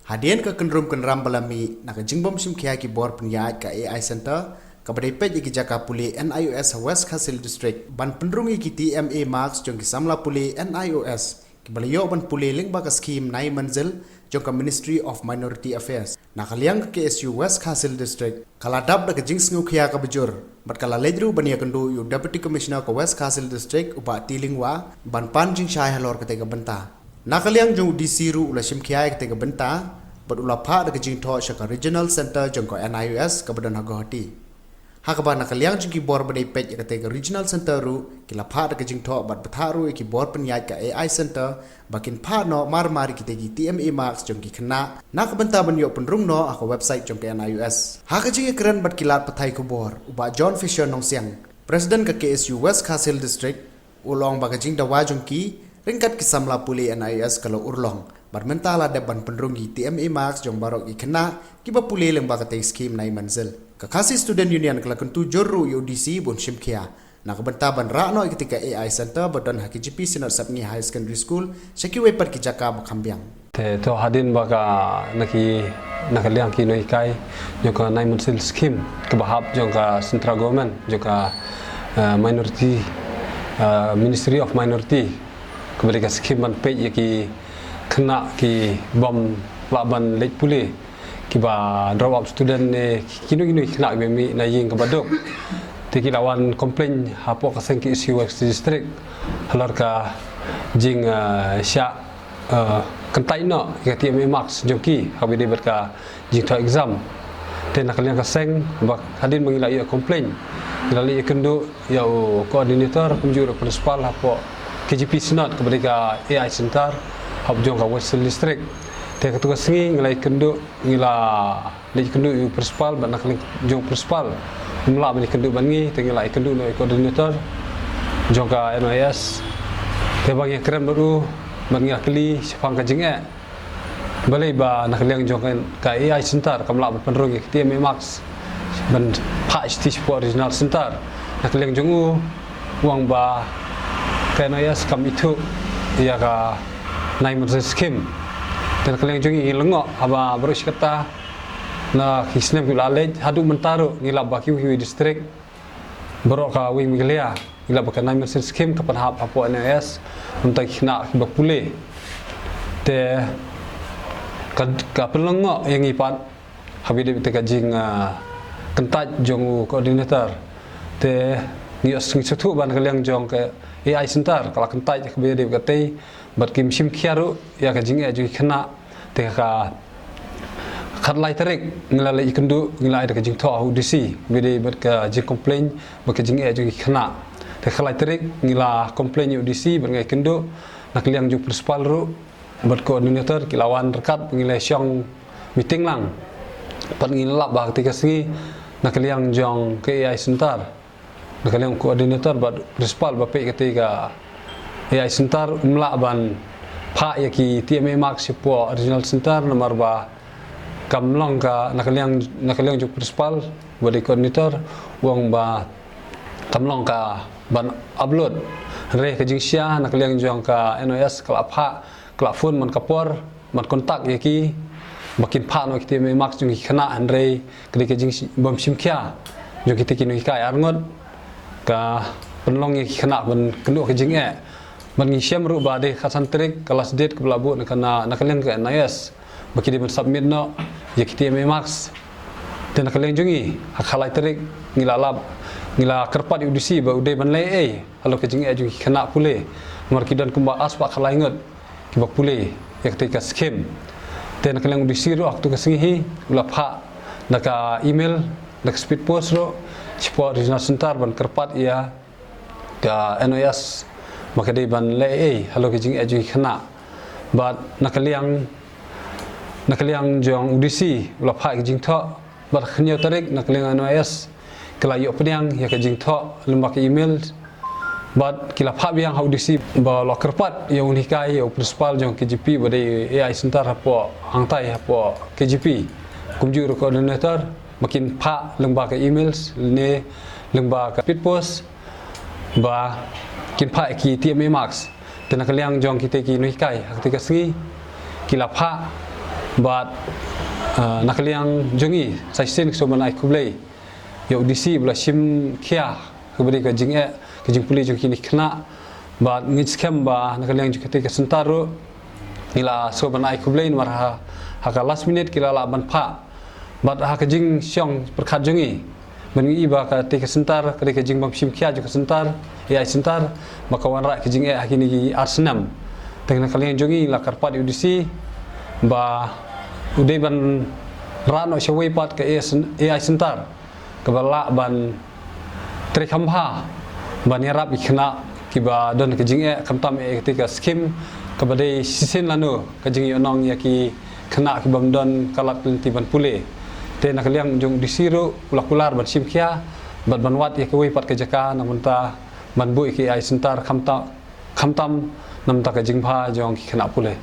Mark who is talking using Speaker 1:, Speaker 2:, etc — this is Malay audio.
Speaker 1: Hadian ke kenrum kenram balami nak jingbom simkia ki bor penyai ka AI Center ka berepet iki jaka puli NIOS West Khasil District ban penrungi ki TMA Marks jong ki samla puli NIOS ki baliyo ban puli lingba ka scheme nai manzil jong ka Ministry of Minority Affairs nakaliang ke KSU West Khasil District kala dab da jing sngu khia ka bujur bat kala ledru bania kendu yu Deputy Commissioner ka West Khasil District upa tilingwa ban pan jing shai halor ka tega benta nakaliang jong disiru ula simkia ka tega benta bat ula pha da jing tho shaka Regional Center jong ka NIOS ka badan hagoti hakaba nakaliang jing ki bor badai pej ka tega Regional Center ru kila pha da jing tho bat batharu ki bor penyai ka AI Center bakin pha no mar ki tegi TMA Marks jong ki khna nak benta banyo penrung no aka website jong ka NIOS haka jing keren bat kilat pathai ko bor uba John Fisher nong siang President ka KSU West Khasil District ulong baga jing dawa jong ki ringkat ki samla puli NIOS kalau urlong barmentala deban penrungi TMA Marks jong barok ikena kiba puli leng bakate scheme nai manzil kakasi student union kala kuntu jorru UDC bun shimkia nak bentaban rakno ketika AI Center badan HKGP Sinot Sapngi High Secondary School sekiwe par ki jaka bakhambiang
Speaker 2: te to hadin baka nakaliang ki noi kai joka nai manzil scheme kebahap joka central government joka minority Ministry of Minority kemudian scheme ban pej ki kena ki bom laban late puli ki ba drop out student ne kinu kena be na ying ka badok ti ki lawan complain hapo ka seng ki issue district halor ka jing sya kentai no ka TMA Marks jongki ha be debat ka jing to exam te nak liang ka seng ba hadin mangila ya complain lali kendu ya coordinator penjuru principal hapo KGP Sinot kepada AI Center hab jong ka West District te ketua sengi ngelai kendu ngila lagi kendu yu principal ban nak jong principal mula bani kendu bangi te ngila kendu no coordinator jong ka NIS te bagi keren baru bangi akli sipang ka jinge balai ba nak liang jong ka AI Center kamla penrung ki TMA Marks ban pa stage for Regional Center nak liang jong uang ba NIS kam itu ya ka nai manzil scheme dan kalian jungi lengok aba berus kata na hisnem kula lej hadu mentaru ngila baki wi district berok ka wi miglia ngila baka nai manzil scheme kapan hap apo NIS untuk kena bapule te ka pelengok yang ipat habide te kajing kentat jong koordinator te ngios ngisetu ban kalian jong ke AI Center kalau kentat habide kate bat kim sim khiaru ya ka jinge ju khana te ka khat lai tarik ngila le ikendu ngila ida ka jing tho UDC bide bat ka jing complain bat ka jinge ju khana te khalai tarik ngila complain UDC bat ngai kendu nak liang ju principal ru bat coordinator kilawan rekat ngila syong meeting lang pat ngila ba ketika sengi nak liang jong ke AI Center nak liang coordinator bat principal ba pe ketika AI Center umla ban pha ya ki TMA Marks po Regional Center nomor ba kamlong ka nakaliang ju principal body coordinator wong ba kamlong ka ban upload re ka jingsia nakaliang jong ka NOS kala pha kala phone man kapor man kontak ya ki makin pha no ki TMA Marks jung khana andre ka jing bom simkhia jong ki ki no kai arngot ka penlong ya ki khana ban kenu ka jing bangi syam ru ba de khasan trik kelas date ke belabu nakana nakaliang ke NIS baki di submit no ya TMA Marks dan nakaliang jungi hakhalai trik ngilalab ngila kerpat UDC ba ude ban lai halo ke jingi jungi kena pule nomor kidan kumba aspa khalai ngot kiba pule ya ketika scheme dan nakaliang UDC ru waktu ke singi ula pha naka email nak speed post ru support Regional Center ban kerpat ya ka NIS maka dia ban le halo ke jing eju khana bat nakaliang jong UDC ula pha ke jing tho bat khnyo tarik nakaliang NIS kala yo peniang ya ke jing tho lemba ke email bat kila pha biang UDC ba lo kerpat ya unikai ya principal jong KGP bade AI Center hapo hangtai hapo KGP kumjur coordinator makin pha lemba ke emails ne lemba ke speed post ba kin pha ki TMA Marks dan nakaliang jong kita ki noi kai ketika sengi kila pha bat nakaliang jongi saisin so ban ai kublei yo disi bla sim khia kubri ka jing ke jing puli jo kini khna bat ngit scam ba nakaliang jo ketika sentaru ila so ban ai kublei war ha last minute kila la ban pha bat ha ka jing syong perkhat jongi mengi ba ka ketika sentar ketika jing bam sim khia jo ka sentar ai sentar maka wan ra ke jing hakini arsenam tengna kaliang jongi la karpat udisi ba udai ban rano shawai pat ke ai sentar ke bala ban trikhamha ban yarap ikhna kiba don ke jinge kamtam ketika skim ke badai sisin lanu ke jingi onong yaki kena ki bam don kalak ti ban pule te nak liang jong disiru ulakular ban simkhia ban wat ya ke pat ke jaka namunta ban bu ki ai sentar kamtam namta ke jingpha jong ki kena pule